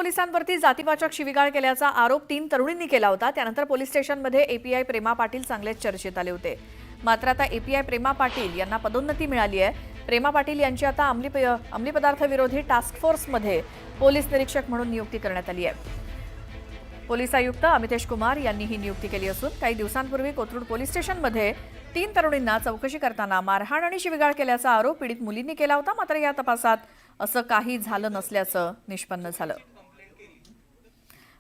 पोलिसांवरती जातीवाचक शिवीगाळ केल्याचा आरोप 3 तरुणींनी केला होता। त्यानंतर पोलीस स्टेशनमध्ये एपीआय प्रेमा पाटील चांगलेच चर्चेत आले होते। मात्र आता एपीआय प्रेमा पाटील यांना पदोन्नती मिळाली आहे। प्रेमा पाटील यांची आता अंमली पदार्थ विरोधी टास्क फोर्समध्ये पोलीस निरीक्षक म्हणून नियुक्ती करण्यात आली आहे। पोलीस आयुक्त अमितेश कुमार यांनी ही नियुक्ती केली असून काही दिवसांपूर्वी कोथरूड पोलीस स्टेशनमध्ये 3 तरुणींना चौकशी करताना मारहाण आणि शिवीगाळ केल्याचा आरोप पीडित मुलींनी केला होता। मात्र या तपासात असं काही झालं नसल्याचं निष्पन्न झालं।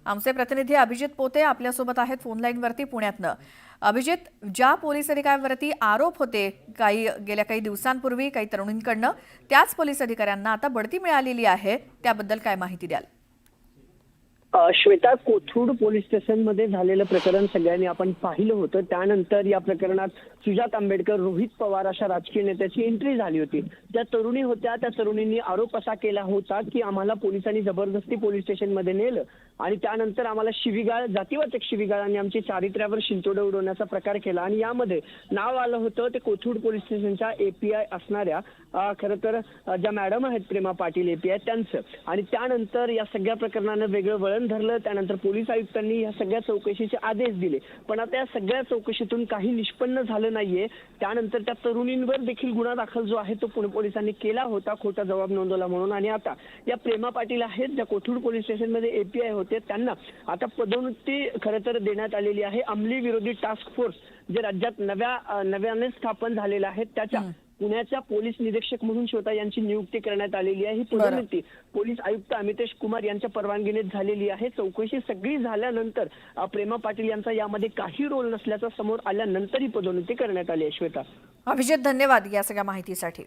आमचे प्रतिनिधी अभिजित पोते आपल्यासोबत आहेत फोन लाईनवरती पुण्यातनं। अभिजित, ज्या पोलीस अधिकाऱ्यांवरती आरोप होते गेल्या काही दिवसांपूर्वी काही तरुणींकडनं, त्याच पोलीस अधिकाऱ्यांना आता बढती मिळालेली आहे, त्याबद्दल काय माहिती द्याल? श्वेता, कोथरूड पोलीस स्टेशनमध्ये झालेलं प्रकरण सगळ्यांनी आपण पाहिलं होतं। त्यानंतर या प्रकरणात सुजात आंबेडकर, रोहित पवार अशा राजकीय नेत्याची एंट्री झाली होती। ज्या तरुणी होत्या त्या तरुणींनी आरोप असा केला होता की आम्हाला पोलिसांनी जबरदस्ती पोलीस स्टेशनमध्ये नेलं आणि त्यानंतर आम्हाला शिवीगाळ, जातीवाचक शिवीगाळांनी आमची चारित्र्यावर शिंतोडे उडवण्याचा प्रकार केला आणि यामध्ये नाव आलं होतं ते कोथरूड पोलीस स्टेशनच्या एपीआय असणाऱ्या खरं तर ज्या मॅडम आहेत प्रेमा पाटील एपीआय त्यांचं। आणि त्यानंतर या सगळ्या प्रकरणानं वेगळं वळण धरलं। त्यानंतर पोलीस आयुक्तांनी या सगळ्या चौकशीचे आदेश दिले, पण आता या सगळ्या चौकशीतून काही निष्पन्न झालं नाहीये। त्यानंतर त्या तरुणींवर देखील गुन्हा दाखल जो आहे तो पुणे पोलिसांनी केला होता, खोटा जबाब नोंदवला म्हणून। आणि आता या प्रेमा पाटील आहेत ज्या कोथरूड पोलीस स्टेशनमध्ये एपीआय होते, त्यांना आता पदोन्नती खरं तर देण्यात आलेली आहे। अंमली विरोधी टास्क फोर्स जे राज्यात नव्याने स्थापन झालेलं आहे त्याच्या पुण्याच्या पोलीस निरीक्षक म्हणून श्वेता यांची नियुक्ती करण्यात आलेली आहे। ही पदोन्नती पोलीस आयुक्त अमितेश कुमार यांच्या परवानगीने झालेली आहे। चौकशी सगळी झाल्यानंतर प्रेमा पाटील यांचा यामध्ये काही रोल नसल्याचं समोर आल्यानंतर ही पदोन्नती करण्यात आली आहे। श्वेता, अभिजित, धन्यवाद या सगळ्या माहितीसाठी।